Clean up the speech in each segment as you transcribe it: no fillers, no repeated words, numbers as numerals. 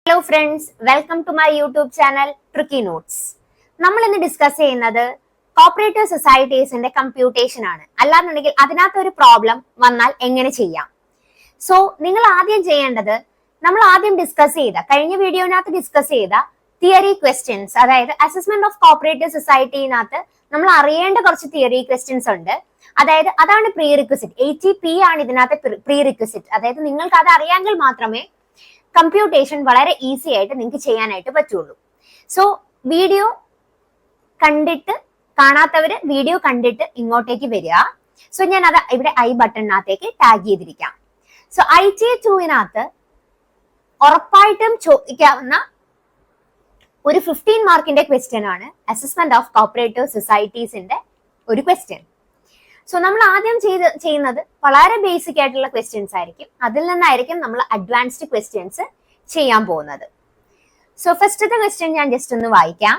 Hello friends, welcome to my YouTube channel Tricky Notes. നമ്മൾ ഇന്ന് discuss ചെയ്യുന്നത് cooperative സൊസൈറ്റീസിന്റെ computation ആണ്. അല്ലാന്നുണ്ടെങ്കിൽ അതിനകത്ത് ഒരു പ്രോബ്ലം വന്നാൽ എങ്ങനെ ചെയ്യാം. സോ നിങ്ങൾ ആദ്യം ചെയ്യേണ്ടത് നമ്മൾ ആദ്യം കഴിഞ്ഞ വീഡിയോനകത്ത് ഡിസ്കസ് ചെയ്ത തിയറി ക്വസ്റ്റ്യൻസ്, അതായത് അസസ്മെന്റ് ഓഫ് കോപ്പറേറ്റീവ് സൊസൈറ്റിനകത്ത് നമ്മൾ അറിയേണ്ട കുറച്ച് തിയറി ക്വസ്റ്റ്യൻസ് ഉണ്ട്. അതായത് അതാണ് പ്രീ റിക്വസിറ്റ്. 80P ആണ് ഇതിനകത്ത് പ്രീ റിക്വസിറ്റ്. അതായത് നിങ്ങൾക്ക് അത് അറിയാമെങ്കിൽ മാത്രമേ കമ്പ്യൂട്ടേഷൻ വളരെ ഈസി ആയിട്ട് നിങ്ങൾക്ക് ചെയ്യാനായിട്ട് പറ്റുള്ളൂ. സോ വീഡിയോ കാണാത്തവര് വീഡിയോ കണ്ടിട്ട് ഇങ്ങോട്ടേക്ക് വരിക. സോ ഞാൻ അത് ഇവിടെ ഐ ബട്ടണിനകത്തേക്ക് ടാഗ് ചെയ്തിരിക്കാം. സോ IT2 ഉറപ്പായിട്ടും ചോദിക്കാവുന്ന ഒരു 15 മാർക്കിന്റെ ക്വസ്റ്റ്യൻ ആണ് അസസ്മെന്റ് ഓഫ് കോപ്പറേറ്റീവ് സൊസൈറ്റീസിന്റെ ഒരു ക്വസ്റ്റ്യൻ. സോ നമ്മൾ ആദ്യം ചെയ്യുന്നത് വളരെ ബേസിക് ആയിട്ടുള്ള ക്വസ്റ്റ്യൻസ് ആയിരിക്കും. അതിൽ നിന്നായിരിക്കും നമ്മൾ അഡ്വാൻസ്ഡ് ക്വസ്റ്റ്യൻസ് ചെയ്യാൻ പോകുന്നത്. സോ ഫസ്റ്റത്തെ ക്വസ്റ്റ്യൻ ഞാൻ ജസ്റ്റ് ഒന്ന് വായിക്കാം.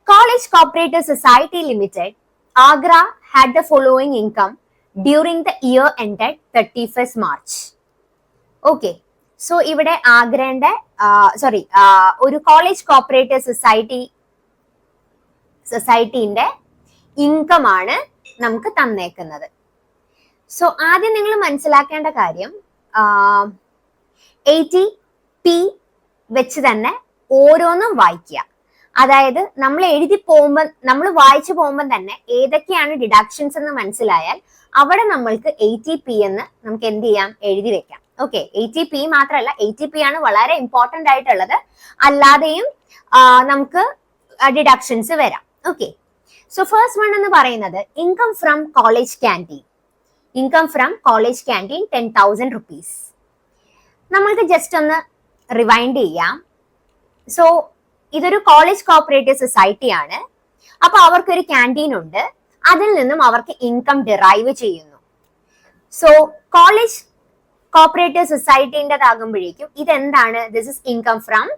College cooperative society limited Agra had the following income during the year ended 31st March. Okay, so ഇവിടെ ആഗ്രന്റെ ഒരു കോളേജ് കോപ്പറേറ്റീവ് സൊസൈറ്റിന്റെ ഇൻകം ആണ് നമുക്ക് തന്നേക്കുന്നത്. സോ ആദ്യം നിങ്ങൾ മനസ്സിലാക്കേണ്ട കാര്യം 80P വെച്ച് തന്നെ ഓരോന്നും വായിക്കുക. അതായത് നമ്മൾ നമ്മൾ വായിച്ചു പോകുമ്പോൾ തന്നെ ഏതൊക്കെയാണ് ഡിഡക്ഷൻസ് എന്ന് മനസ്സിലായാൽ അവിടെ നമ്മൾക്ക് 80P എന്ന് നമുക്ക് എന്ത് ചെയ്യാം, എഴുതി വെക്കാം. ഓക്കെ, 80P മാത്രമല്ല, 80P ആണ് വളരെ ഇമ്പോർട്ടന്റ് ആയിട്ടുള്ളത്. അല്ലാതെയും നമുക്ക് ഡിഡക്ഷൻസ് വരാം. ഓക്കെ, സോ ഫസ്റ്റ് വൺ എന്ന് പറയുന്നത് income from college canteen. Income from college canteen 10,000 rupees. നമ്മൾക്ക് ജസ്റ്റ് ഒന്ന് റിവൈൻഡ് ചെയ്യാം. സോ ഇതൊരു കോളേജ് കോപ്പറേറ്റീവ് സൊസൈറ്റി ആണ്. അപ്പൊ അവർക്കൊരു ക്യാൻറ്റീൻ ഉണ്ട്. അതിൽ നിന്നും അവർക്ക് ഇൻകം ഡിറൈവ് ചെയ്യുന്നു. സോ കോളേജ് കോപ്പറേറ്റീവ് സൊസൈറ്റിൻ്റെതാകുമ്പോഴേക്കും ഇതെന്താണ്? This is income from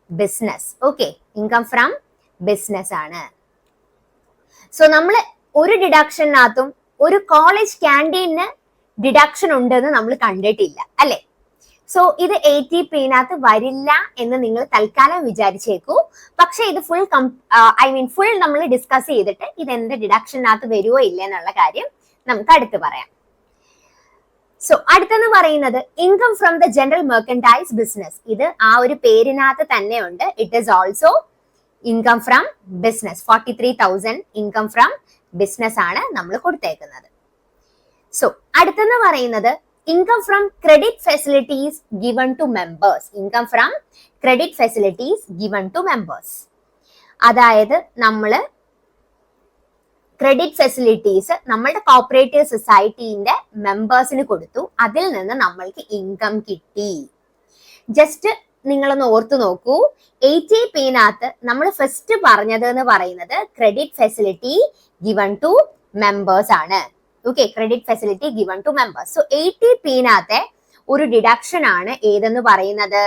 business. Okay, income from business ആണ്. സോ നമ്മൾ ഒരു ഡിഡക്ഷനകത്തും ഒരു കോളേജ് ക്യാൻറ്റീന് ഡിഡക്ഷൻ ഉണ്ടെന്ന് നമ്മൾ കണ്ടിട്ടില്ല, അല്ലെ? സോ ഇത് 80Pനകത്ത് വരില്ല എന്ന് നിങ്ങൾ തൽക്കാലം വിചാരിച്ചേക്കൂ. പക്ഷെ ഇത് ഫുൾ നമ്മൾ ഡിസ്കസ് ചെയ്തിട്ട് ഇത് എന്ത് ഡിഡക്ഷനകത്ത് വരുവോ ഇല്ല എന്നുള്ള കാര്യം നമുക്ക് അടുത്ത് പറയാം. സോ അടുത്തെന്ന് പറയുന്നത് income from the general merchandise business. ഇത് ആ ഒരു പേരിനകത്ത് തന്നെ ഉണ്ട്. It is also income from business. 43,000 income from business ആണ് നമ്മൾ കൊടുത്തേക്കുന്നത്. സോ അടുത്തെന്ന് പറയുന്നത് income from credit facilities given to members. Income from credit facilities given to members. അതായത് നമ്മള് ക്രെഡിറ്റ് ഫെസിലിറ്റീസ് നമ്മളുടെ കോപ്പറേറ്റീവ് സൊസൈറ്റിന്റെ മെമ്പേഴ്സിന് കൊടുത്തു. അതിൽ നിന്ന് നമ്മൾക്ക് ഇൻകം കിട്ടി. ജസ്റ്റ് നിങ്ങളൊന്ന് ഓർത്തു നോക്കൂ. 80Pനകത്ത് നമ്മൾ ഫസ്റ്റ് പറഞ്ഞത് എന്ന് പറയുന്നത് credit facility given to members ആണ്. Okay, credit facility given to members. So 80Pനകത്തെ ഒരു ഡിഡക്ഷൻ ആണ് ഏതെന്ന് പറയുന്നത്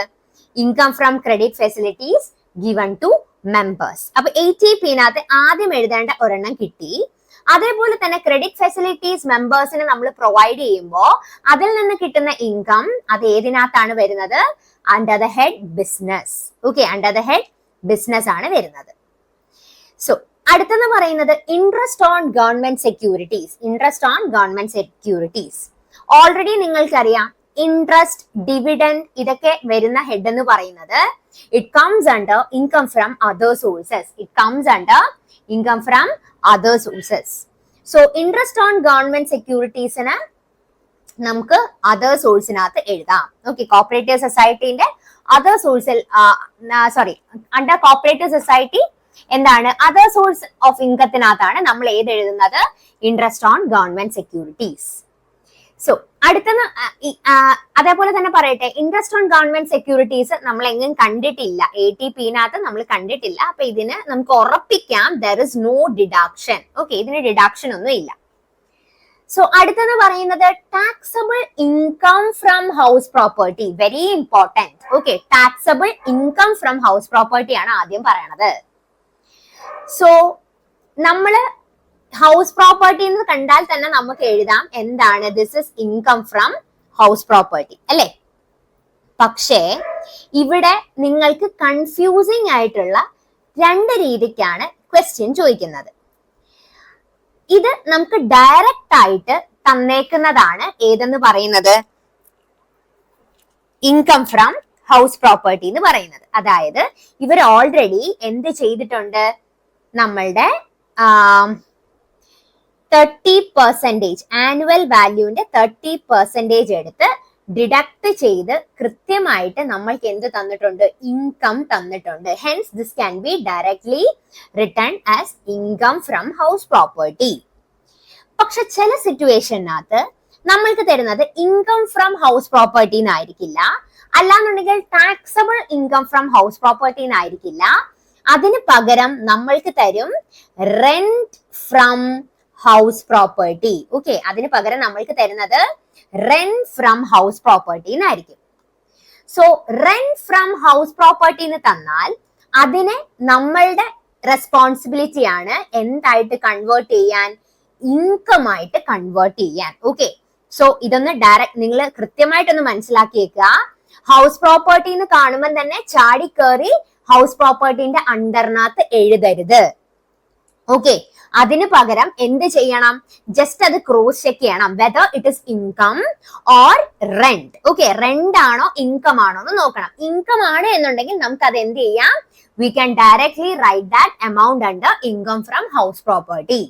income from credit facilities given to members. അപ്പൊ 80Pനകത്ത് ആദ്യം എഴുതേണ്ട ഒരെണ്ണം കിട്ടി. അതേപോലെ തന്നെ ക്രെഡിറ്റ് ഫെസിലിറ്റീസ് മെമ്പേഴ്സിന് നമ്മൾ പ്രൊവൈഡ് ചെയ്യുമ്പോൾ അതിൽ നിന്ന് കിട്ടുന്ന ഇൻകം അത് ഏതിനകത്താണ് വരുന്നത്? Under the head business. Okay, under the head business ആണ് വരുന്നത്. സോ അടുത്തെന്ന് പറയുന്നത് interest on government securities. Interest on government securities already നിങ്ങൾക്കറിയാം. ഇൻട്രസ്റ്റ്, ഡിവിഡൻഡ് ഇതൊക്കെ വരുന്ന ഹെഡ് എന്ന് പറയുന്നത് it comes under income from other sources. It comes under income from other sources. So interest on government സെക്യൂരിറ്റീസിന് നമുക്ക് other സോഴ്സിനകത്ത് എഴുതാം. Okay, cooperative സൊസൈറ്റിന്റെ അതർ സോഴ്സിൽ അണ്ടർ കോപ്പറേറ്റീവ് സൊസൈറ്റി എന്താണ് അതർ സോഴ്സ് ഓഫ് ഇൻകത്തിനകത്താണ് നമ്മൾ ഏത് എഴുതുന്നത്? Interest on government securities. So അടുത്തെന്ന് അതേപോലെ തന്നെ പറയട്ടെ, ഇൻട്രസ്റ്റ് ഓൺ ഗവൺമെന്റ് സെക്യൂരിറ്റീസ് നമ്മൾ എങ്ങും കണ്ടിട്ടില്ല. 80Pനകത്ത് നമ്മൾ കണ്ടിട്ടില്ല. അപ്പൊ ഇതിന് നമുക്ക് ഉറപ്പിക്കാം there is no deduction. Okay, ഇതിന് ഡിഡക്ഷൻ ഒന്നും ഇല്ല. സോ അടുത്തെന്ന് പറയുന്നത് taxable income from house property. Very important. Okay, taxable income from house property ആണ് ആദ്യം പറയണത്. സോ നമ്മള് ഹൗസ് പ്രോപ്പർട്ടി എന്ന് കണ്ടാൽ തന്നെ നമുക്ക് എഴുതാം എന്താണ്? This is income from house property, അല്ലെ? പക്ഷേ ഇവിടെ നിങ്ങൾക്ക് കൺഫ്യൂസിങ് ആയിട്ടുള്ള 2 രീതിക്കാണ് ക്വസ്റ്റ്യൻ ചോദിക്കുന്നത്. ഇത് നമുക്ക് ഡയറക്റ്റ് ആയിട്ട് തന്നേക്കുന്നതാണ് ഏതെന്ന് പറയുന്നത്, ഇൻകം ഫ്രം ഹൗസ് പ്രോപ്പർട്ടി എന്ന് പറയുന്നത്. അതായത് ഇവർ ഓൾറെഡി എന്ത് ചെയ്തിട്ടുണ്ട്, നമ്മളുടെ 30% ആനുവൽ വാല്യൂവിന്റെ 30% എടുത്ത് ഡിഡക്ട് ചെയ്ത് കൃത്യമായിട്ട് നമ്മൾക്ക് എന്ത് തന്നിട്ടുണ്ട്, ഇൻകം തന്നിട്ടുണ്ട്. Hence this can be directly return as income from house property. പക്ഷെ ചില സിറ്റുവേഷനകത്ത് നമ്മൾക്ക് തരുന്നത് ഇൻകം ഫ്രം ഹൗസ് പ്രോപ്പർട്ടി എന്നായിരിക്കില്ല, അല്ലാന്നുണ്ടെങ്കിൽ taxable income from house property എന്നായിരിക്കില്ല. അതിന് പകരം നമ്മൾക്ക് തരും rent from house property. Okay, അതിന് പകരം നമ്മൾക്ക് തരുന്നത് റെന്റ് ഫ്രം ഹൗസ് പ്രോപ്പർട്ടി എന്നായിരിക്കും. So rent from house property എന്ന് തന്നാൽ അതിനെ നമ്മളുടെ റെസ്പോൺസിബിലിറ്റി ആണ് എന്തായിട്ട് കൺവേർട്ട് ചെയ്യാൻ, ഇൻകം ആയിട്ട് കൺവേർട്ട് ചെയ്യാൻ. ഓക്കെ, സോ ഇതൊന്ന് ഡയറക്റ്റ് നിങ്ങൾ കൃത്യമായിട്ടൊന്ന് മനസ്സിലാക്കിയേക്കുക. ഹൗസ് പ്രോപ്പർട്ടി എന്ന് കാണുമ്പോൾ തന്നെ ചാടി കയറി ഹൗസ് പ്രോപ്പർട്ടിന്റെ അണ്ടറിനകത്ത് എഴുതരുത്. ഓക്കെ, അതിന് പകരം എന്ത് ചെയ്യണം, ജസ്റ്റ് അത് ക്രോസ് ചെക്ക് ചെയ്യണം whether it is income or rent. Okay, rent ആണോ ഇൻകം ആണോ എന്ന് നോക്കണം. ഇൻകം ആണ് എന്നുണ്ടെങ്കിൽ നമുക്ക് അത് എന്ത് ചെയ്യാം, we can directly write that amount under income from house property.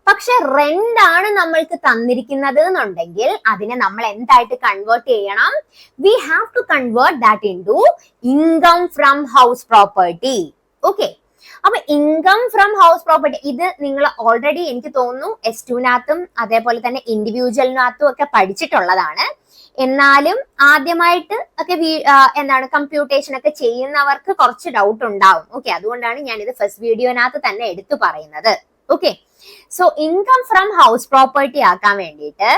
പക്ഷെ റെന്റ് ആണ് നമ്മൾക്ക് തന്നിരിക്കുന്നത് എന്നുണ്ടെങ്കിൽ അതിനെ നമ്മൾ എന്തായിട്ട് കൺവേർട്ട് ചെയ്യണം, we have to convert that into income from house property. Okay, അപ്പൊ ഇൻകം ഫ്രം ഹൗസ് പ്രോപ്പർട്ടി ഇത് നിങ്ങൾ ഓൾറെഡി എനിക്ക് തോന്നുന്നു S2-നകത്തും അതേപോലെ തന്നെ ഇൻഡിവിജ്വലിനകത്തും ഒക്കെ പഠിച്ചിട്ടുള്ളതാണ്. എന്നാലും ആദ്യമായിട്ട് ഒക്കെ എന്താണ് കമ്പ്യൂട്ടേഷൻ ഒക്കെ ചെയ്യുന്നവർക്ക് കുറച്ച് ഡൗട്ട് ഉണ്ടാവും. ഓക്കെ, അതുകൊണ്ടാണ് ഞാൻ ഇത് ഫസ്റ്റ് വീഡിയോനകത്ത് തന്നെ എടുത്തു പറയുന്നത്. Okay, so income from house property ആക്കാൻ വേണ്ടിയിട്ട്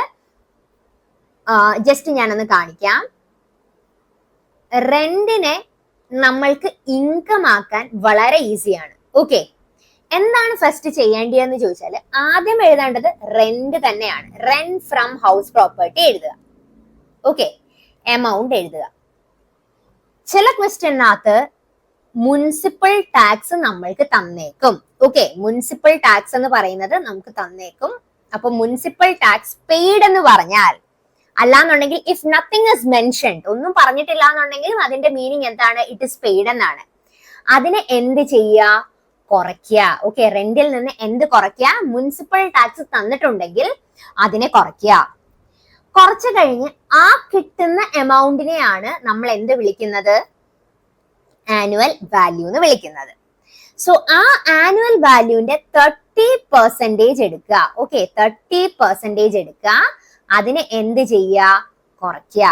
ജസ്റ്റ് ഞാനൊന്ന് കാണിക്കാം. റെന്റിനെ നമ്മൾക്ക് ഇൻകം ആക്കാൻ വളരെ ഈസിയാണ്. ഓക്കെ, എന്താണ് ഫസ്റ്റ് ചെയ്യേണ്ടതെന്ന് ചോദിച്ചാൽ ആദ്യം എഴുതേണ്ടത് റെന്റ് തന്നെയാണ്. റെന്റ് ഫ്രം ഹൗസ് പ്രോപ്പർട്ടി എഴുതുക. ഓക്കെ, എമൗണ്ട് എഴുതുക. ചില ക്വസ്റ്റ്യനകത്ത് മുനിസിപ്പൽ ടാക്സ് നമ്മൾക്ക് തന്നേക്കും. ഓക്കെ, മുനിസിപ്പൽ ടാക്സ് എന്ന് പറയുന്നത് നമുക്ക് തന്നേക്കും. അപ്പൊ മുനിസിപ്പൽ ടാക്സ് പെയ്ഡ് എന്ന് പറഞ്ഞാൽ, അല്ലാന്നുണ്ടെങ്കിൽ ഇഫ് നത്തിങ് ഇസ് മെൻഷൻഡ്, ഒന്നും പറഞ്ഞിട്ടില്ല എന്നുണ്ടെങ്കിലും അതിന്റെ മീനിങ് എന്താണ്, ഇറ്റ് ഇസ് പെയ്ഡ് എന്നാണ്. അതിനെ എന്ത് ചെയ്യുക, കുറയ്ക്കുക. ഓക്കെ, റെന്റിൽ നിന്ന് എന്ത് കുറയ്ക്കുക, മുനിസിപ്പൽ ടാക്സ് തന്നിട്ടുണ്ടെങ്കിൽ അതിനെ കുറയ്ക്കുക. കുറച്ചു കഴിഞ്ഞ് ആ കിട്ടുന്ന എമൗണ്ടിനെയാണ് നമ്മൾ എന്ത് വിളിക്കുന്നത്, ആനുവൽ വാല്യൂ എന്ന് വിളിക്കുന്നത്. സോ ആ ആനുവൽ വാല്യൂവിന്റെ 30% എടുക്കുക. ഓക്കെ, 30% എടുക്കുക. അതിനെ എന്ത് ചെയ്യുക, കുറയ്ക്കുക.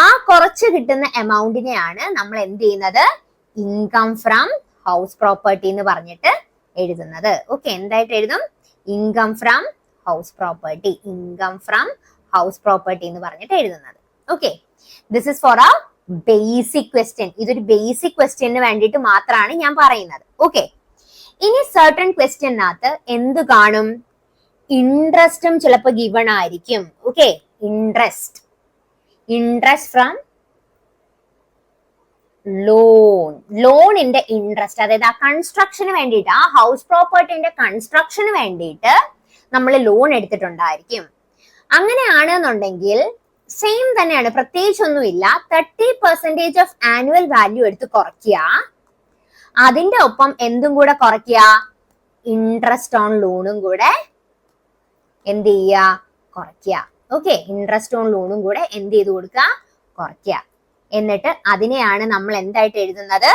ആ കുറച്ച് കിട്ടുന്ന എമൗണ്ടിനെയാണ് നമ്മൾ എന്ത് ചെയ്യുന്നത്, ഇൻകം ഫ്രം ഹൗസ് പ്രോപ്പർട്ടി എന്ന് പറഞ്ഞിട്ട് എഴുതുന്നത്. ഓക്കെ, എന്തായിട്ട് എഴുതും, income from house property, income from house property എന്ന് പറഞ്ഞിട്ട് എഴുതുന്നത്. ഓക്കെ, ദിസ് ഇസ് ഫോർ ആ ബേസിക് ക്വസ്റ്റ്യൻ. ഇതൊരു ബേസിക് ക്വസ്റ്റ്യന് വേണ്ടിയിട്ട് മാത്രമാണ് ഞാൻ പറയുന്നത്. ഓക്കെ, ഇനി സർട്ടൺ ക്വസ്റ്റ്യനകത്ത് എന്ത് കാണും, ഇൻട്രസ്റ്റും ചിലപ്പോൾ ഗിവൺ ആയിരിക്കും. ഓക്കെ, ഇൻട്രസ്റ്റ് ഫ്രം ലോണിന്റെ ഇൻട്രസ്റ്റ്, അതായത് ആ കൺസ്ട്രക്ഷന് വേണ്ടിയിട്ട്, ആ ഹൗസ് പ്രോപ്പർട്ടിന്റെ കൺസ്ട്രക്ഷന് വേണ്ടിയിട്ട് നമ്മൾ ലോൺ എടുത്തിട്ടുണ്ടായിരിക്കും. അങ്ങനെയാണെന്നുണ്ടെങ്കിൽ സെയിം തന്നെയാണ്, പ്രത്യേകിച്ചൊന്നുമില്ല. 30% ഓഫ് ആനുവൽ വാല്യൂ എടുത്ത് കുറയ്ക്കുക. അതിന്റെ ഒപ്പം എന്തും കൂടെ കുറയ്ക്കുക, ഇൻട്രസ്റ്റ് ഓൺ ലോണും കൂടെ എന്ത് ചെയ്യുക, കുറയ്ക്കുക. ഓക്കെ, ഇൻട്രസ്റ്റ് ഓൺ ലോണും കൂടെ എന്ത് ചെയ്ത് കൊടുക്കുക, കുറയ്ക്കുക. എന്നിട്ട് അതിനെയാണ് നമ്മൾ എന്തായിട്ട് എഴുതുന്നത്,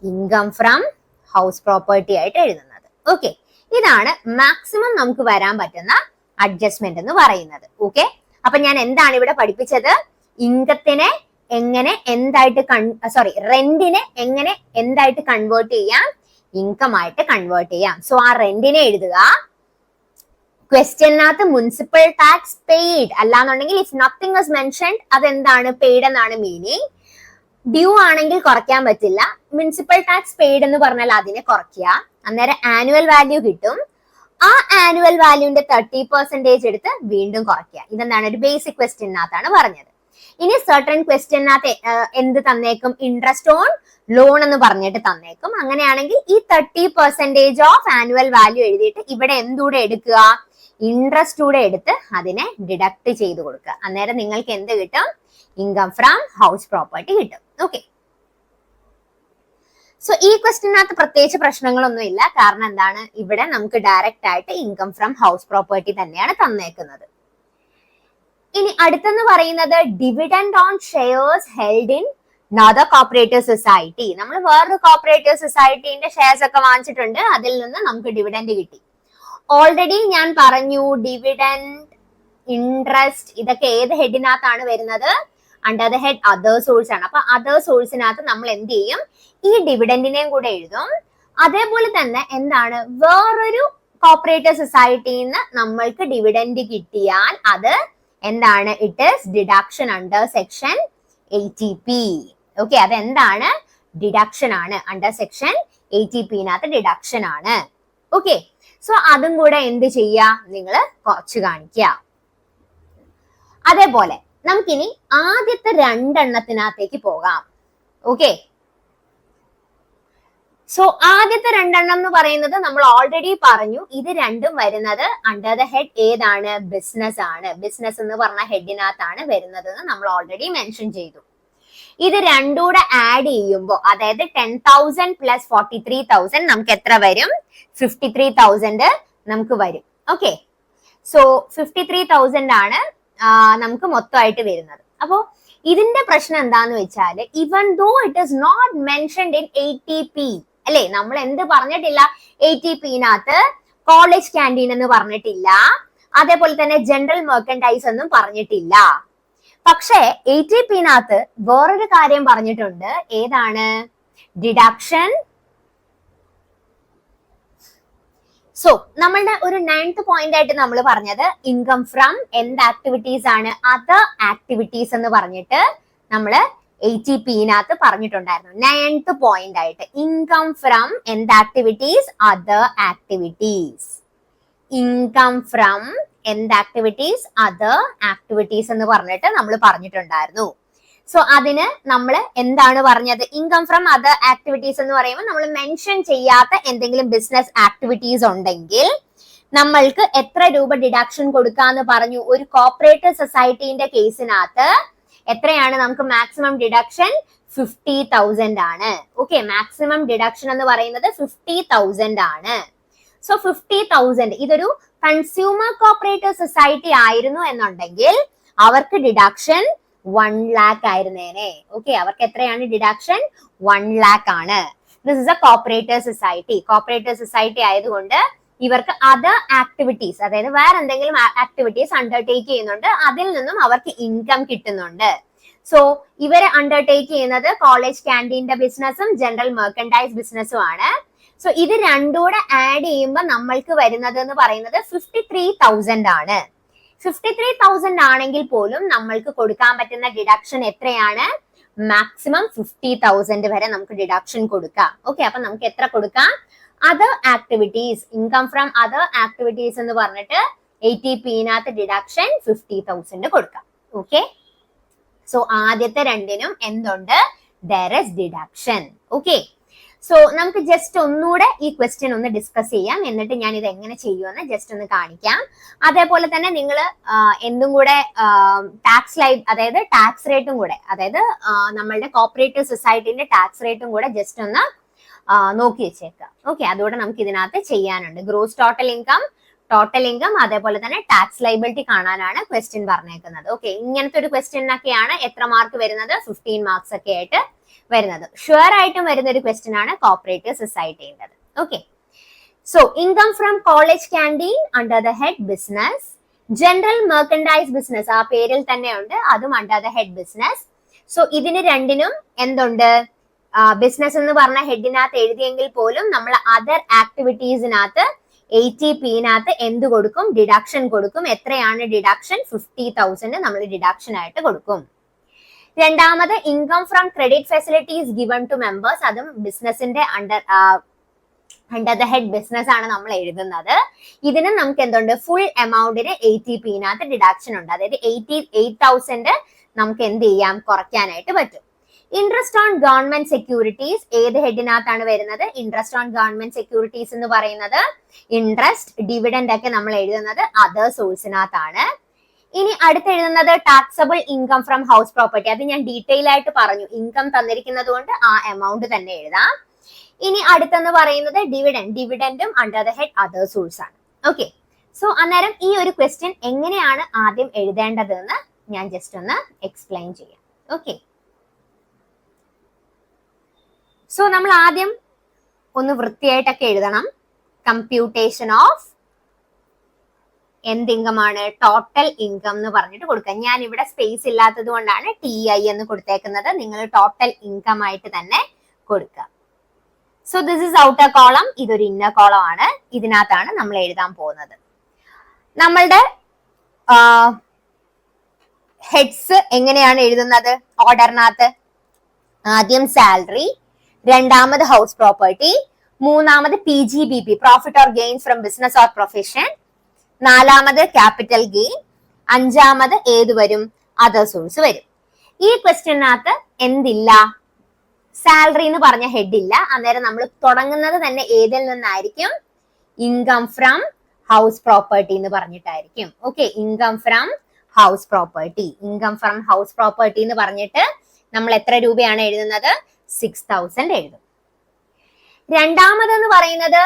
ഇൻകം ഫ്രം ഹൗസ് പ്രോപ്പർട്ടി ആയിട്ട് എഴുതുന്നത്. ഓക്കെ, ഇതാണ് മാക്സിമം നമുക്ക് വരാൻ പറ്റുന്ന അഡ്ജസ്റ്റ്മെന്റ് എന്ന് പറയുന്നത്. ഓക്കെ, അപ്പൊ ഞാൻ എന്താണ് ഇവിടെ പഠിപ്പിച്ചത്, ഇൻകത്തിനെ എങ്ങനെ എന്തായിട്ട് റെന്റിനെ എങ്ങനെ എന്തായിട്ട് കൺവേർട്ട് ചെയ്യാം, ഇൻകം ആയിട്ട് കൺവേർട്ട് ചെയ്യാം. സോ ആ റെന്റിനെ എഴുതുക. ക്വസ്റ്റ്യനകത്ത് മുനിസിപ്പൽ ടാക്സ് പെയ്ഡ് അല്ലാന്നുണ്ടെങ്കിൽ ഇഫ് നത്തിങ് ഇസ് മെൻഷൻഡ് അതെന്താണ്, പെയ്ഡ് എന്നാണ് മീനിങ്. ഡ്യൂ ആണെങ്കിൽ കുറയ്ക്കാൻ പറ്റില്ല. മുനിസിപ്പൽ ടാക്സ് പെയ്ഡ് എന്ന് പറഞ്ഞാൽ അതിനെ കുറയ്ക്കുക. അന്നേരം ആനുവൽ വാല്യൂ കിട്ടും. ആ ആനുവൽ വാല്യൂവിന്റെ 30% എടുത്ത് വീണ്ടും കുറയ്ക്കുക. ഇതെന്താണ്, ഒരു ബേസിക് ക്വസ്റ്റ്യനകത്താണ് പറഞ്ഞത്. ഇനി സർട്ടൺ ക്വസ്റ്റ്യനകത്ത് എന്ത് തന്നേക്കും? ഇൻട്രസ്റ്റ് ഓൺ ലോൺ എന്ന് പറഞ്ഞിട്ട് തന്നേക്കും. അങ്ങനെയാണെങ്കിൽ ഈ 30% ഓഫ് ആനുവൽ വാല്യൂ എഴുതിയിട്ട് ഇവിടെ എന്തുകൂടെ എടുക്കുക? ഇൻട്രസ്റ്റ് കൂടെ എടുത്ത് അതിനെ ഡിഡക്ട് ചെയ്ത് കൊടുക്കുക. അന്നേരം നിങ്ങൾക്ക് എന്ത് കിട്ടും? ഇൻകം ഫ്രം ഹൗസ് പ്രോപ്പർട്ടി കിട്ടും. ഓക്കെ, സോ ഈ ക്വസ്റ്റ്യനകത്ത് പ്രത്യേകിച്ച് പ്രശ്നങ്ങളൊന്നും ഇല്ല. കാരണം എന്താണ്? ഇവിടെ നമുക്ക് ഡയറക്റ്റ് ആയിട്ട് ഇൻകം ഫ്രം ഹൗസ് പ്രോപ്പർട്ടി തന്നെയാണ് തന്നേക്കുന്നത്. ഇനി അടുത്തെന്ന് പറയുന്നത് dividend on shares held in another cooperative society. നമ്മൾ വേറൊരു കോപ്പറേറ്റീവ് സൊസൈറ്റിന്റെ ഷെയർസ് ഒക്കെ വാങ്ങിച്ചിട്ടുണ്ട്, അതിൽ നിന്ന് നമുക്ക് ഡിവിഡൻഡ് കിട്ടി. ഓൾറെഡി ഞാൻ പറഞ്ഞു ഡിവിഡൻഡ്, ഇൻട്രസ്റ്റ് ഇതൊക്കെ ഏത് ഹെഡിനകത്താണ് വരുന്നത്? Under the head other source ആണ്. അപ്പൊ അതർ സോഴ്സിനകത്ത് നമ്മൾ എന്ത് ചെയ്യും? ഈ ഡിവിഡൻഡിനെയും കൂടെ എഴുതും. അതേപോലെ തന്നെ എന്താണ്, വേറൊരു കോപ്പറേറ്റീവ് സൊസൈറ്റിയിൽ നിന്ന് നമ്മൾക്ക് ഡിവിഡൻഡ് കിട്ടിയാൽ അത് എന്താണ്? It is deduction under section 80P. Okay, അതെന്താണ്? ഡിഡക്ഷൻ ആണ്. അണ്ടർ സെക്ഷൻ 80P ഡിഡക്ഷൻ ആണ്. ഓക്കെ, സോ അതും കൂടെ എന്ത് ചെയ്യാ? നിങ്ങൾ കുറച്ച് കാണിക്കുക. അതേപോലെ നമുക്കിനി ആദ്യത്തെ രണ്ടെണ്ണത്തിനകത്തേക്ക് പോകാം. ഓക്കെ, സോ ആദ്യത്തെ രണ്ടെണ്ണം എന്ന് പറയുന്നത് നമ്മൾ ഓൾറെഡി പറഞ്ഞു, ഇത് രണ്ടും വരുന്നത് അണ്ടർ ദ ഹെഡ് ഏതാണ്? ബിസിനസ് ആണ്. ബിസിനസ് എന്ന് പറഞ്ഞ ഹെഡിനകത്താണ് വരുന്നത് എന്ന് നമ്മൾ ഓൾറെഡി മെൻഷൻ ചെയ്തു. ഇത് രണ്ടൂടെ ആഡ് ചെയ്യുമ്പോൾ, അതായത് 10,000 പ്ലസ് 43,000 നമുക്ക് എത്ര വരും? 53,000 നമുക്ക് വരും. ഓക്കെ, സോ 53,000 ആണ് നമുക്ക് മൊത്തമായിട്ട് വരുന്നത്. അപ്പോ ഇതിന്റെ പ്രശ്നം എന്താന്ന് വെച്ചാൽ, even though it is not mentioned in 80P, അല്ലെ? നമ്മൾ എന്ത് പറഞ്ഞിട്ടില്ല? 80P കോളേജ് ക്യാൻറ്റീൻ എന്ന് പറഞ്ഞിട്ടില്ല, അതേപോലെ തന്നെ ജനറൽ മെർക്കൻഡൈസ് ഒന്നും പറഞ്ഞിട്ടില്ല. പക്ഷെ 80P വേറൊരു കാര്യം പറഞ്ഞിട്ടുണ്ട്. ഏതാണ്? ഡിഡക്ഷൻ. സോ നമ്മളുടെ ഒരു 9th പോയിന്റ് ആയിട്ട് നമ്മൾ പറഞ്ഞത് ഇൻകം ഫ്രം എന്ത് ആക്ടിവിറ്റീസ് ആണ്? അതർ ആക്ടിവിറ്റീസ് എന്ന് പറഞ്ഞിട്ട് നമ്മള് 80P പറഞ്ഞിട്ടുണ്ടായിരുന്നു. 9th പോയിന്റ് ആയിട്ട് ഇൻകം ഫ്രം എന്ത് activities? Other activities. Income from എന്ത് ആക്ടിവിറ്റീസ്? അതർ ആക്ടിവിറ്റീസ് എന്ന് പറഞ്ഞിട്ട് നമ്മൾ പറഞ്ഞിട്ടുണ്ടായിരുന്നു. സോ അതിന് നമ്മൾ എന്താണ് പറഞ്ഞത്? ഇൻകം ഫ്രം അതർ ആക്ടിവിറ്റീസ് എന്ന് പറയുമ്പോൾ നമ്മൾ മെൻഷൻ ചെയ്യാത്ത എന്തെങ്കിലും ബിസിനസ് ആക്ടിവിറ്റീസ് ഉണ്ടെങ്കിൽ നമ്മൾക്ക് എത്ര രൂപ ഡിഡക്ഷൻ കൊടുക്കാന്ന് പറഞ്ഞു? ഒരു കോപ്പറേറ്റീവ് സൊസൈറ്റിന്റെ കേസിനകത്ത് എത്രയാണ് നമുക്ക് മാക്സിമം ഡിഡക്ഷൻ? 50,000 ആണ്. ഓക്കെ, മാക്സിമം ഡിഡക്ഷൻ എന്ന് പറയുന്നത് 50,000 ആണ്. സോ 50,000 ഇതൊരു കൺസ്യൂമർ കോപ്പറേറ്റീവ് സൊസൈറ്റി ആയിരുന്നു എന്നുണ്ടെങ്കിൽ അവർക്ക് ഡിഡക്ഷൻ 1 lakh ആയിരുന്നേനെ. ഓക്കെ, അവർക്ക് എത്രയാണ് ഡിഡക്ഷൻ? 1 lakh ആണ്. This is A cooperative society. Cooperative society ആയതുകൊണ്ട് ഇവർക്ക് അതർ ആക്ടിവിറ്റീസ്, അതായത് വേറെ എന്തെങ്കിലും ആക്ടിവിറ്റീസ് അണ്ടർടേക്ക് ചെയ്യുന്നുണ്ട്, അതിൽ നിന്നും അവർക്ക് ഇൻകം കിട്ടുന്നുണ്ട്. സോ ഇവരെ അണ്ടർടേക്ക് ചെയ്യുന്നത് കോളേജ് ക്യാൻറ്റീന്റെ ബിസിനസ്സും ജനറൽ മെർക്കൻഡൈസ് ബിസിനസ്സും ആണ്. സോ ഇത് രണ്ടുകൂടെ ആഡ് ചെയ്യുമ്പോൾ നമ്മൾക്ക് വരുന്നത് എന്ന് പറയുന്നത് 53,000 ആണ്. 53,000 ആണെങ്കിൽ പോലും നമ്മൾക്ക് കൊടുക്കാൻ പറ്റുന്ന ഡിഡക്ഷൻ എത്രയാണ്? മാക്സിമം 50,000 വരെ നമുക്ക് ഡിഡക്ഷൻ കൊടുക്കാം. ഓക്കെ, അപ്പൊ നമുക്ക് എത്ര കൊടുക്കാം? Other activities, income from other activities എന്ന് പറഞ്ഞിട്ട് 80P ഡിഡക്ഷൻ 50,000 കൊടുക്കാം. ഓക്കെ, സോ ആദ്യത്തെ രണ്ടിനും എന്തുണ്ട്? there is deduction. Okay, so നമുക്ക് ജസ്റ്റ് ഒന്നുകൂടെ ഈ ക്വസ്റ്റ്യൻ ഒന്ന് ഡിസ്കസ് ചെയ്യാം, എന്നിട്ട് ഞാൻ ഇത് എങ്ങനെ ചെയ്യുമെന്ന് ജസ്റ്റ് ഒന്ന് കാണിക്കാം. അതേപോലെ തന്നെ നിങ്ങൾ എന്തും കൂടെ അതായത് ടാക്സ് റേറ്റും കൂടെ, അതായത് നമ്മളുടെ കോപ്പറേറ്റീവ് സൊസൈറ്റിന്റെ ടാക്സ് റേറ്റും കൂടെ ജസ്റ്റ് ഒന്ന് നോക്കി വെച്ചേക്കാം. ഓക്കെ, അതുകൂടെ നമുക്ക് ഇതിനകത്ത് ചെയ്യാനുണ്ട്. ഗ്രോസ് ടോട്ടൽ ഇൻകം അതേപോലെ തന്നെ ടാക്സ് ലൈബിലിറ്റി കാണാനാണ് ക്വസ്റ്റ്യൻ പറഞ്ഞേക്കുന്നത്. ഓക്കെ, ഇങ്ങനത്തെ ഒരു ക്വസ്റ്റ്യനൊക്കെയാണ് എത്ര മാർക്ക് വരുന്നത്? 15 മാർക്സ് ഒക്കെ ആയിട്ട് വരുന്നത്. ഷുവർ ആയിട്ടും വരുന്ന ഒരു ക്വസ്റ്റ്യൻ ആണ് കോപ്പറേറ്റീവ് സൊസൈറ്റിൻ്റെത്. Okay, so income from college canteen under the head business, general merchandise business ആ പേരിൽ തന്നെ ഉണ്ട്, അതും under the head business. So ഇതിന് രണ്ടിനും എന്തുണ്ട്? ബിസിനസ് എന്ന് പറഞ്ഞ ഹെഡിനകത്ത് എഴുതിയെങ്കിൽ പോലും നമ്മൾ അതർ ആക്ടിവിറ്റീസിനകത്ത് 80P എന്ത് കൊടുക്കും? ഡിഡക്ഷൻ കൊടുക്കും. എത്രയാണ് ഡിഡക്ഷൻ? 50,000 നമ്മൾ ഡിഡക്ഷൻ ആയിട്ട് കൊടുക്കും. രണ്ടാമത് income from credit facilities given to members, അതും ബിസിനസിന്റെ അണ്ടർ ദ ഹെഡ് ബിസിനസ് ആണ് നമ്മൾ എഴുതുന്നത്. ഇതിന് നമുക്ക് എന്തുണ്ട്? ഫുൾ എമൗണ്ടിന് 80P ഡിഡക്ഷൻ ഉണ്ട്. അതായത് 88,000 നമുക്ക് എന്ത് ചെയ്യാം, കുറയ്ക്കാനായിട്ട് പറ്റും. ഇൻട്രസ്റ്റ് ഓൺ ഗവൺമെന്റ് സെക്യൂരിറ്റീസ് ഏത് ഹെഡിനകത്താണ് വരുന്നത്? ഇൻട്രസ്റ്റ് ഓൺ ഗവൺമെന്റ് സെക്യൂരിറ്റീസ് എന്ന് പറയുന്നത് ഇൻട്രസ്റ്റ്, ഡിവിഡൻഡ് ഒക്കെ നമ്മൾ എഴുതുന്നത് അതർ സോഴ്സിനകത്താണ്. ഇനി അടുത്ത് എഴുതുന്നത് taxable income from house property. അത് ഞാൻ ഡീറ്റെയിൽ ആയിട്ട് പറഞ്ഞു, ഇൻകം തന്നിരിക്കുന്നത് കൊണ്ട് ആ എമൗണ്ട് തന്നെ എഴുതാം. ഇനി അടുത്തെന്ന് പറയുന്നത് ഡിവിഡൻഡ്. ഡിവിഡൻഡും under the head other source ആണ്. ഓക്കെ, സോ അന്നേരം ഈ ഒരു ക്വസ്റ്റ്യൻ എങ്ങനെയാണ് ആദ്യം എഴുതേണ്ടതെന്ന് ഞാൻ ജസ്റ്റ് ഒന്ന് എക്സ്പ്ലെയിൻ ചെയ്യാം. ഓക്കെ, സോ നമ്മൾ ആദ്യം ഒന്ന് വൃത്തിയായിട്ടൊക്കെ എഴുതണം. കമ്പ്യൂട്ടേഷൻ ഓഫ് എന്ത് ഇൻകം ആണ്? ടോട്ടൽ ഇൻകം എന്ന് പറഞ്ഞിട്ട് കൊടുക്കാം. ഞാൻ ഇവിടെ സ്പേസ് ഇല്ലാത്തത് കൊണ്ടാണ് TI എന്ന് കൊടുത്തേക്കുന്നത്. നിങ്ങൾ ടോട്ടൽ ഇൻകം ആയിട്ട് തന്നെ കൊടുക്കുക. So this is outer column, ഇതൊരു ഇന്നർ കോളം ആണ്. ഇതിനകത്താണ് നമ്മൾ എഴുതാൻ പോകുന്നത്. നമ്മളുടെ ഹെഡ്സ് എങ്ങനെയാണ് എഴുതുന്നത് ഓർഡറിനകത്ത്? ആദ്യം സാലറി, രണ്ടാമത് ഹൗസ് പ്രോപ്പർട്ടി, മൂന്നാമത് PGBP profit or gains from business or profession, നാലാമത് ക്യാപിറ്റൽ ഗെയിൻ, അഞ്ചാമത് ഏത് വരും? അതർ സോഴ്സ് വരും. ഈ ക്വസ്റ്റ്യനകത്ത് എന്തില്ല? സാലറി എന്ന് പറഞ്ഞ ഹെഡ് ഇല്ല. അന്നേരം നമ്മൾ തുടങ്ങുന്നത് തന്നെ ഏതിൽ നിന്നായിരിക്കും? ഇൻകം ഫ്രം ഹൗസ് പ്രോപ്പർട്ടി എന്ന് പറഞ്ഞിട്ടായിരിക്കും. Okay, income from house property. Income from house property എന്ന് പറഞ്ഞിട്ട് നമ്മൾ എത്ര രൂപയാണ് എഴുതുന്നത്? 6000 എഴുതും. രണ്ടാമതെന്ന് പറയുന്നത്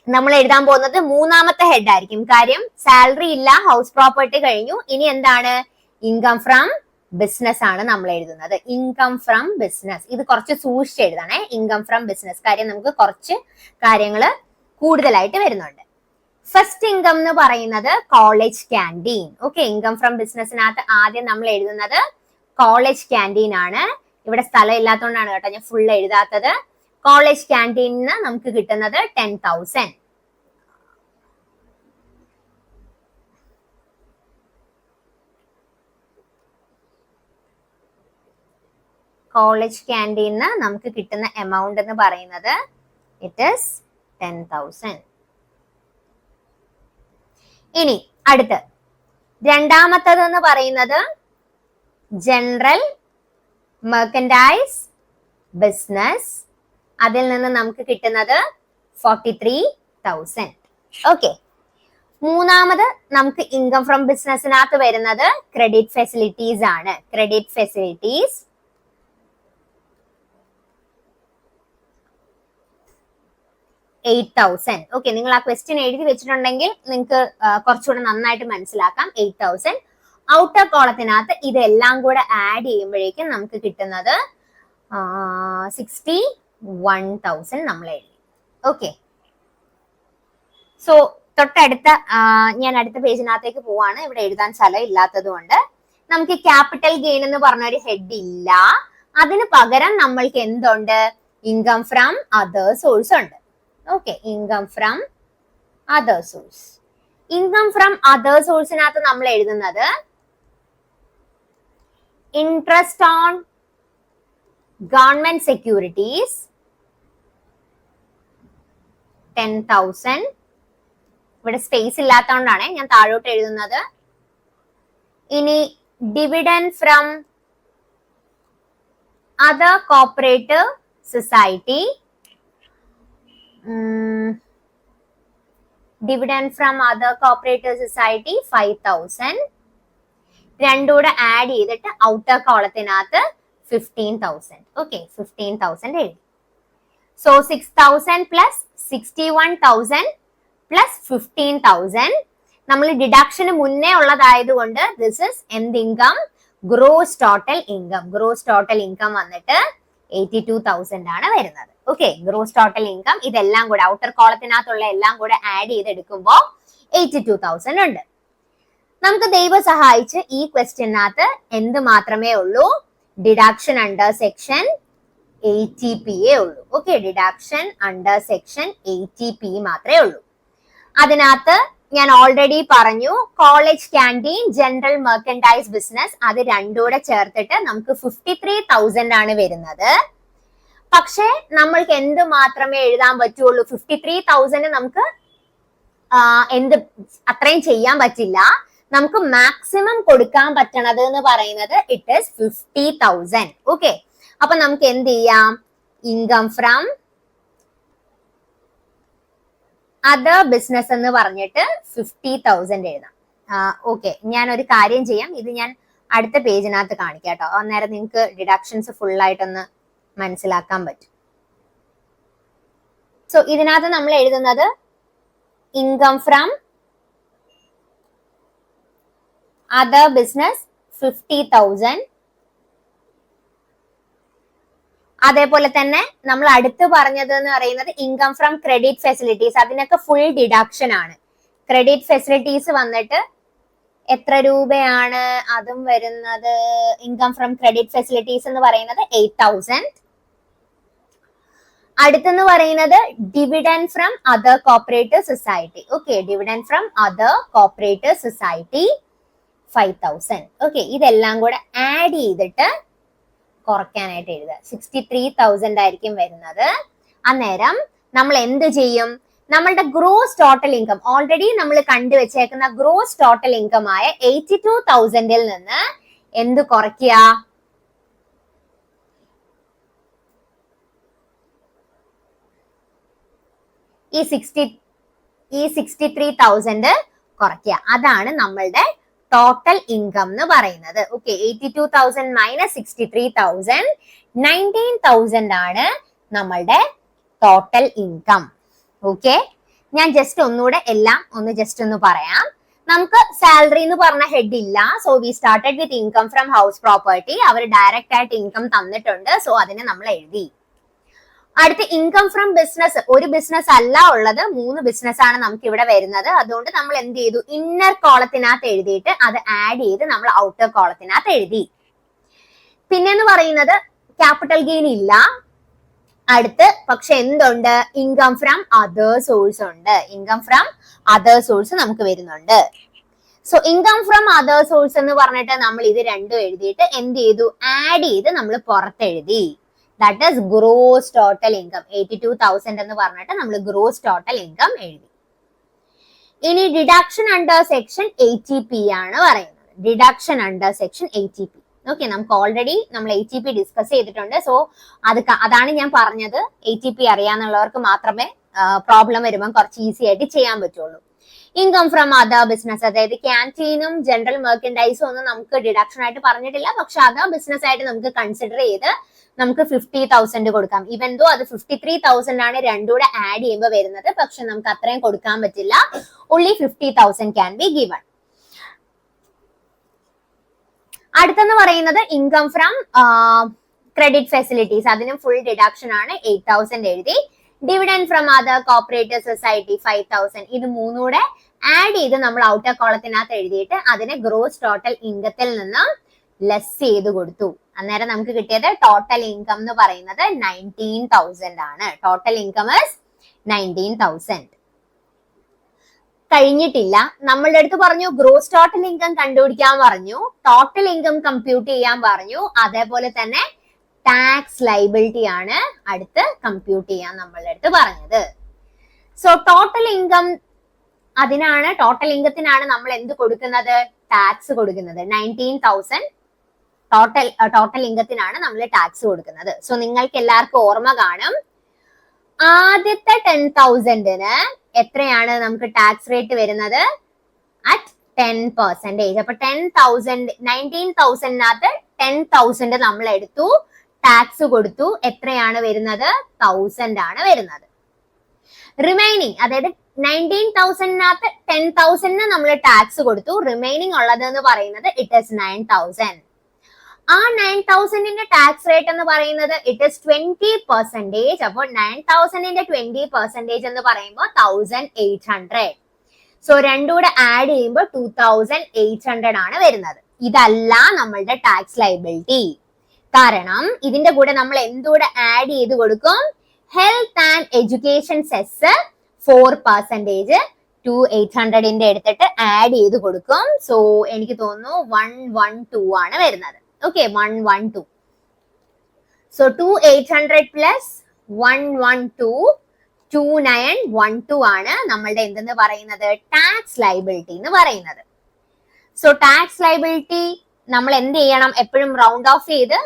നമ്മൾ എഴുതാൻ പോകുന്നത് മൂന്നാമത്തെ ഹെഡ് ആയിരിക്കും. കാര്യം സാലറി ഇല്ല, ഹൗസ് പ്രോപ്പർട്ടി കഴിഞ്ഞു. ഇനി എന്താണ്? ഇൻകം ഫ്രം ബിസിനസ് ആണ് നമ്മൾ എഴുതുന്നത്. Income from business. ഇത് കുറച്ച് സൂക്ഷിച്ച് എഴുതണേ, ഇൻകം ഫ്രം ബിസിനസ്. കാര്യം നമുക്ക് കുറച്ച് കാര്യങ്ങൾ കൂടുതലായിട്ട് വരുന്നുണ്ട്. ഫസ്റ്റ് ഇൻകം എന്ന് പറയുന്നത് college canteen. Okay, income from ബിസിനസിനകത്ത് ആദ്യം നമ്മൾ എഴുതുന്നത് കോളേജ് ക്യാൻറ്റീൻ ആണ്. ഇവിടെ സ്ഥലം ഇല്ലാത്തതുകൊണ്ടാണ് കേട്ടോ ഞാൻ ഫുൾ എഴുതാത്തത്. കോളേജ് ക്യാൻറ്റീനിന് നമുക്ക് കിട്ടുന്നത് 10,000. കോളേജ് ക്യാൻറ്റീനിന് നമുക്ക് കിട്ടുന്ന എമൗണ്ട് എന്ന് പറയുന്നത് ഇറ്റ് ഈസ് 10,000. ഇനി അടുത്ത് രണ്ടാമത്തത് എന്ന് പറയുന്നത് ജനറൽ മെർക്കൻഡൈസ് ബിസിനസ്. അതിൽ നിന്ന് നമുക്ക് കിട്ടുന്നത് 43,000. ഓക്കെ, മൂന്നാമത് നമുക്ക് ഇൻകം ഫ്രം ബിസിനസിനകത്ത് വരുന്നത് ക്രെഡിറ്റ് ഫെസിലിറ്റീസ് ആണ്. Credit facilities 8,000. ഓക്കെ, നിങ്ങൾ ആ ക്വസ്റ്റ്യൻ എഴുതി വെച്ചിട്ടുണ്ടെങ്കിൽ നിങ്ങൾക്ക് കുറച്ചുകൂടെ നന്നായിട്ട് മനസ്സിലാക്കാം. 8,000. ഔട്ടർ കോളത്തിനകത്ത് ഇതെല്ലാം കൂടെ ആഡ് ചെയ്യുമ്പോഴേക്കും നമുക്ക് കിട്ടുന്നത് 61,000 നമ്മൾ എഴുതി. ഓക്കെ, സോ തൊട്ടടുത്ത ഞാൻ അടുത്ത പേജിനകത്തേക്ക് പോവാണ്. ഇവിടെ എഴുതാൻ സ്ഥലം ഇല്ലാത്തത് കൊണ്ട് നമുക്ക് ക്യാപിറ്റൽ ഗെയിൻ എന്ന് പറഞ്ഞ ഒരു ഹെഡ് ഇല്ല. അതിന് പകരം നമ്മൾക്ക് എന്തുണ്ട്? ഇൻകം ഫ്രം അതർ സോഴ്സ് ഉണ്ട്. Okay, income from other source. Income from other സോഴ്സിനകത്ത് നമ്മൾ എഴുതുന്നത് ഇൻട്രസ്റ്റ് ഓൺ ഗവൺമെന്റ് സെക്യൂരിറ്റീസ് 10,000. ഇവിടെ സ്പേസ് ഇല്ലാത്തതുകൊണ്ടാണ് ഞാൻ താഴോട്ട് എഴുതുന്നത്. ഇനി dividend from other cooperative society, dividend from other cooperative society 5,000. രണ്ടുകൂടെ ആഡ് ചെയ്തിട്ട് ഔട്ടർ കോളത്തിനകത്ത് 15,000. ഓക്കെ, 15,000 എഴുതി. സോ 6,000 പ്ലസ് 61,000 പ്ലസ് 15,000 നമ്മൾ ഡിഡക്ഷന് മുന്നേ ഉള്ളതായതുകൊണ്ട് ദിസ് ഇസ് എന്ത് income? Gross total income. Gross total income വന്നിട്ട് 82,000 ആണ് വരുന്നത്. ഓക്കെ, ഗ്രോസ് ടോട്ടൽ ഇൻകം ഇതെല്ലാം കൂടെ ഔട്ടർ കോളത്തിനകത്തുള്ള എല്ലാം കൂടെ ആഡ് ചെയ്തെടുക്കുമ്പോൾ 82,000 ഉണ്ട്. നമുക്ക് ദൈവം സഹായിച്ച് ഈ ക്വസ്റ്റ്യനകത്ത് എന്ത് മാത്രമേ ഉള്ളൂ? ഡിഡക്ഷൻ അണ്ടർ സെക്ഷൻ 80P ഉള്ളൂ. Okay, deduction under section 80P മാത്രമേ ഉള്ളൂ. അതിനകത്ത് ഞാൻ ഓൾറെഡി പറഞ്ഞു college canteen, general merchandise business, അത് രണ്ടുകൂടെ ചേർത്തിട്ട് നമുക്ക് 53,000 ആണ് വരുന്നത്. പക്ഷെ നമ്മൾക്ക് എന്ത് മാത്രമേ എഴുതാൻ പറ്റുള്ളൂ? 53,000 നമുക്ക് എന്ത് അത്രയും ചെയ്യാൻ പറ്റില്ല. നമുക്ക് മാക്സിമം കൊടുക്കാൻ പറ്റണത് എന്ന് പറയുന്നത് ഇറ്റ് ഈസ് 50,000. ഓക്കെ, അപ്പൊ നമുക്ക് എന്ത് ചെയ്യാം, ഇൻകം ഫ്രം അതർ ബിസിനസ് എന്ന് പറഞ്ഞിട്ട് 50,000 എഴുതാം. ഓക്കെ, ഞാൻ ഒരു കാര്യം ചെയ്യാം, ഇത് ഞാൻ അടുത്ത പേജിനകത്ത് കാണിക്കാം കേട്ടോ. അന്നേരം നിങ്ങൾക്ക് ഡിഡക്ഷൻസ് ഫുൾ ആയിട്ടൊന്ന് മനസ്സിലാക്കാൻ പറ്റും. സോ ഇതിനകത്ത് നമ്മൾ എഴുതുന്നത് ഇൻകം ഫ്രം അതർ ബിസിനസ് 50,000. അതേപോലെ തന്നെ നമ്മൾ അടുത്ത് പറഞ്ഞത് എന്ന് പറയുന്നത് ഇൻകം ഫ്രം ക്രെഡിറ്റ് ഫെസിലിറ്റീസ്, അതിനൊക്കെ ഫുൾ ഡിഡക്ഷൻ ആണ്. ക്രെഡിറ്റ് ഫെസിലിറ്റീസ് വന്നിട്ട് എത്ര രൂപയാണ് അതും വരുന്നത്, ഇൻകം ഫ്രം ക്രെഡിറ്റ് ഫെസിലിറ്റീസ് എന്ന് പറയുന്നത് 8,000. അടുത്തെന്ന് പറയുന്നത് dividend from other cooperative society. Okay, dividend from other cooperative society 5,000. Okay, ഇതെല്ലാം കൂടെ ആഡ് ചെയ്തിട്ട് കുറയ്ക്കാനായിട്ട് എഴുതുക. 63,000 ആയിരിക്കും വരുന്നത്. അന്നേരം നമ്മൾ എന്ത് ചെയ്യും, നമ്മളുടെ ഗ്രോസ് ടോട്ടൽ ഇൻകം, ഓൾറെഡി നമ്മൾ കണ്ടുവച്ചേക്കുന്ന ഗ്രോസ് ടോട്ടൽ ഇൻകം ആയ 82,000 നിന്ന് എന്ത് കുറയ്ക്കുക, ഈ 63,000 കുറയ്ക്കുക. അതാണ് നമ്മളുടെ ടോട്ടൽ ഇൻകം എന്ന് പറയുന്നത്. ഓക്കെ, 82,000 മൈനസ് 63,000, 19,000 ആണ് നമ്മളുടെ ടോട്ടൽ ഇൻകം. ഓക്കെ, ഞാൻ ജസ്റ്റ് ഒന്നുകൂടെ എല്ലാം ജസ്റ്റ് ഒന്ന് പറയാം. നമുക്ക് സാലറി എന്ന് പറഞ്ഞ ഹെഡ് ഇല്ല. So we started with income from house property. അവർ ഡയറക്റ്റ് ആയിട്ട് ഇൻകം തന്നിട്ടുണ്ട്, സോ അതിനെ നമ്മൾ എഴുതി. അടുത്ത ഇൻകം ഫ്രം ബിസിനസ്, ഒരു ബിസിനസ് അല്ല ഉള്ളത്, 3 ബിസിനസ് ആണ് നമുക്ക് ഇവിടെ വരുന്നത്. അതുകൊണ്ട് നമ്മൾ എന്ത് ചെയ്തു, ഇന്നർ കോളത്തിനകത്ത് എഴുതിയിട്ട് അത് ആഡ് ചെയ്ത് നമ്മൾ ഔട്ടർ കോളത്തിനകത്ത് എഴുതി. പിന്നെന്ന് പറയുന്നത് ക്യാപിറ്റൽ ഗെയിൻ ഇല്ല. അടുത്ത് പക്ഷെ എന്തുണ്ട്, ഇൻകം ഫ്രം അതർ സോഴ്സ് ഉണ്ട്. ഇൻകം ഫ്രം അതർ സോഴ്സ് നമുക്ക് വരുന്നുണ്ട്. So income from other source എന്ന് പറഞ്ഞിട്ട് നമ്മൾ ഇത് രണ്ടും എഴുതിയിട്ട് എന്ത് ചെയ്തു, ആഡ് ചെയ്ത് നമ്മൾ പുറത്തെഴുതി. That is gross total income. 82,000 എന്ന് പറഞ്ഞിട്ട് നമ്മൾ ഗ്രോസ് ടോട്ടൽ ഇൻകം എഴുതി. ഇനി ഡിഡക്ഷൻ അണ്ടർ സെക്ഷൻ 80P ആണ് പറയുന്നത്. Deduction under section 80P. Okay, നമുക്ക് ഓൾറെഡി നമ്മൾ 80P ഡിസ്കസ് ചെയ്തിട്ടുണ്ട്. സോ അതാണ് ഞാൻ പറഞ്ഞത്, 80P അറിയാന്നുള്ളവർക്ക് മാത്രമേ പ്രോബ്ലം വരുമ്പോൾ കുറച്ച് ഈസി ആയിട്ട് ചെയ്യാൻ പറ്റുള്ളൂ. ഇൻകം ഫ്രം അതർ ബിസിനസ്, അതായത് ക്യാൻറ്റീനും ജനറൽ മെർക്കൻഡൈസും ഒന്നും നമുക്ക് ഡിഡക്ഷൻ ആയിട്ട് പറഞ്ഞിട്ടില്ല. പക്ഷെ അതർ ബിസിനസ് ആയിട്ട് നമുക്ക് കൺസിഡർ ചെയ്ത് നമുക്ക് 50,000 കൊടുക്കാം. ഈവൻ ദോ അത് 53,000 ആണ് രണ്ടുകൂടെ ആഡ് ചെയ്യുമ്പോൾ വരുന്നത്. പക്ഷെ നമുക്ക് അത്രയും കൊടുക്കാൻ പറ്റില്ല. Only 50,000 can be given. അടുത്തെന്ന് പറയുന്നത് ഇൻകം ഫ്രം ക്രെഡിറ്റ് ഫെസിലിറ്റീസ്, അതിനും ഫുൾ ഡിഡക്ഷൻ ആണ്. 8,000 എഴുതി. Dividend from other cooperative society 5,000. ഇത് മൂന്നൂടെ ആഡ് ചെയ്ത് നമ്മൾ ഔട്ടർ കോളത്തിനകത്ത് എഴുതിയിട്ട് അതിനെ ഗ്രോസ് ടോട്ടൽ ഇൻകത്തിൽ നിന്ന് ലെസ് ചെയ്ത് കൊടുത്തു. അന്നേരം നമുക്ക് കിട്ടിയത് ടോട്ടൽ ഇൻകം എന്ന് പറയുന്നത് 19,000 ആണ്. Total income is 19,000. കഴിഞ്ഞിട്ടില്ല. നമ്മളുടെ അടുത്ത് പറഞ്ഞു ഗ്രോസ് ടോട്ടൽ ഇൻകം കണ്ടുപിടിക്കാൻ പറഞ്ഞു, ടോട്ടൽ ഇൻകം കമ്പ്യൂട്ട് ചെയ്യാൻ പറഞ്ഞു, അതേപോലെ തന്നെ ടാക്സ് ലൈബിലിറ്റി ആണ് അടുത്ത് കമ്പ്യൂട്ട് ചെയ്യാൻ നമ്മളുടെ അടുത്ത് പറഞ്ഞത്. സോ ടോട്ടൽ ഇൻകം, അതിനാണ് ടോട്ടൽ ഇൻകത്തിനാണ് നമ്മൾ എന്ത് കൊടുക്കുന്നത്, ടാക്സ് കൊടുക്കുന്നത്. 19,000 ടോട്ടൽ ഇൻകത്തിനാണ് നമ്മൾ ടാക്സ് കൊടുക്കുന്നത്. സോ നിങ്ങൾക്ക് എല്ലാവർക്കും ഓർമ്മ കാണും, ആദ്യത്തെ 10,000-ന് എത്രയാണ് നമുക്ക് ടാക്സ് റേറ്റ് വരുന്നത്, അറ്റ് 10%. അപ്പൊ 19,000-നകത്ത് 10,000 നമ്മൾ എടുത്തു, ടാക്സ് കൊടുത്തു. എത്രയാണ് വരുന്നത്, 1,000 ആണ് വരുന്നത്. റിമൈനിങ്, അതായത് 19,000-നകത്ത് 10,000 നമ്മൾ ടാക്സ് കൊടുത്തു. റിമൈനിങ് ഉള്ളത് എന്ന് പറയുന്നത് ഇറ്റ് ഈസ് 9,000. ആ 9,000-ന്റെ ടാക്സ് റേറ്റ് എന്ന് പറയുന്നത് ഇറ്റ് ഈസ് 20%. അപ്പോൾ 9,000-ന്റെ 20% എന്ന് പറയുമ്പോൾ 1,800. സോ രണ്ടുകൂടെ ആഡ് ചെയ്യുമ്പോൾ 2,800 ആണ് വരുന്നത്. ഇതല്ല നമ്മളുടെ ടാക്സ് ലൈബിലിറ്റി. കാരണം ഇതിന്റെ കൂടെ നമ്മൾ എന്തുകൂടെ ആഡ് ചെയ്ത് കൊടുക്കും, ഹെൽത്ത് ആൻഡ് എഡ്യൂക്കേഷൻ സെസ് 4% 2,800-ന്റെ എടുത്തിട്ട് ആഡ് ചെയ്ത് കൊടുക്കും. സോ എനിക്ക് തോന്നുന്നു 112 ആണ് വരുന്നത്. ഓക്കെ, 112. സോ 2,800 പ്ലസ് 112 2,912 ആണ് നമ്മളുടെ എന്തെന്ന് പറയുന്നത്, ടാക്സ് ലൈബിലിറ്റി എന്ന് പറയുന്നത്. സോ ടാക്സ് ലയബിലിറ്റി നമ്മൾ എന്ത് ചെയ്യണം, എപ്പോഴും റൗണ്ട് ഓഫ് ചെയ്ത്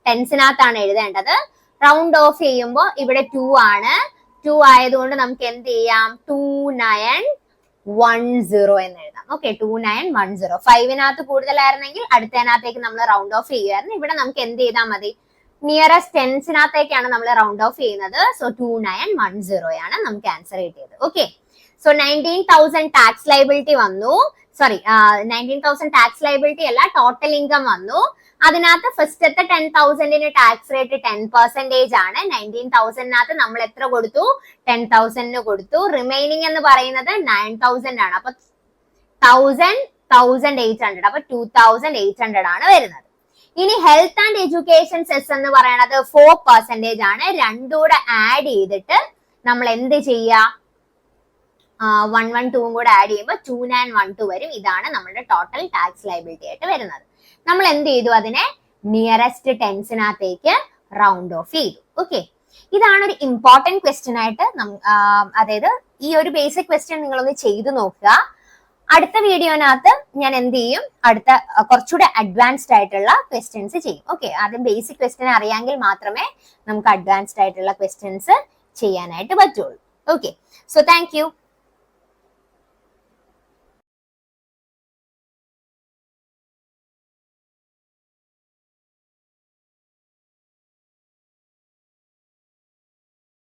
ടെൻസിനകത്താണ് എഴുതേണ്ടത്. റൗണ്ട് ഓഫ് ചെയ്യുമ്പോൾ ഇവിടെ 2 ആണ്. 2 ആയതുകൊണ്ട് നമുക്ക് എന്ത് ചെയ്യാം, 2910 എന്ന് എഴുതാം. ഓക്കെ, 2910. 5നകത്ത് കൂടുതലായിരുന്നെങ്കിൽ അടുത്തതിനകത്തേക്ക് നമ്മൾ റൗണ്ട് ഓഫ് ചെയ്യുമായിരുന്നു. ഇവിടെ നമുക്ക് എന്ത് ചെയ്താൽ മതി, നിയറസ്റ്റ് ടെൻസിനകത്തേക്കാണ് നമ്മൾ റൗണ്ട് ഓഫ് ചെയ്യുന്നത്. സോ 2910 ആണ് നമുക്ക് ആൻസർ കിട്ടിയത്. ഓക്കെ, സോ 19,000 ടാക്സ് ലയബിലിറ്റി വന്നു. സോറി, 19,000 ടാക്സ് ലയബിലിറ്റി അല്ല, ടോട്ടൽ ഇൻകം വന്നു. അതിനകത്ത് ഫസ്റ്റത്തെ 10,000ന് ടാക്സ് റേറ്റ് 10% ആണ്. 19,000നകത്ത് നമ്മൾ എത്ര കൊടുത്തു, 10,000 കൊടുത്തു. റിമൈനിങ് എന്ന് പറയുന്നത് 9,000 ആണ്. അപ്പൊ 1,800, അപ്പൊ 2,800 ആണ് വരുന്നത്. ഇനി ഹെൽത്ത് ആൻഡ് എഡ്യൂക്കേഷൻ സെസ് എന്ന് പറയുന്നത് 4% ആണ്. രണ്ടുകൂടെ ആഡ് ചെയ്തിട്ട് നമ്മൾ എന്ത് ചെയ്യുക, 112 കൂടെ ആഡ് ചെയ്യുമ്പോൾ 2912 വരും. ഇതാണ് നമ്മുടെ ടോട്ടൽ ടാക്സ് ലയബിലിറ്റി ആയിട്ട് വരുന്നത്. നമ്മൾ എന്ത് ചെയ്തു, അതിനെ നിയറസ്റ്റ് ടെൻസിനകത്തേക്ക് റൗണ്ട് ഓഫ് ചെയ്തു. ഓക്കെ, ഇതാണ് ഒരു ഇമ്പോർട്ടന്റ് ക്വസ്റ്റ്യൻ ആയിട്ട് അതായത് ഈ ഒരു ബേസിക് ക്വസ്റ്റ്യൻ നിങ്ങളൊന്ന് ചെയ്തു നോക്കുക. അടുത്ത വീഡിയോനകത്ത് ഞാൻ എന്ത് ചെയ്യും, അടുത്ത കുറച്ചുകൂടെ അഡ്വാൻസ്ഡ് ആയിട്ടുള്ള ക്വസ്റ്റ്യൻസ് ചെയ്യും. ഓക്കെ, ആദ്യം ബേസിക് ക്വസ്റ്റ്യൻ അറിയാമെങ്കിൽ മാത്രമേ നമുക്ക് അഡ്വാൻസ്ഡ് ആയിട്ടുള്ള ക്വസ്റ്റ്യൻസ് ചെയ്യാനായിട്ട് പറ്റുള്ളൂ. Okay, so thank you.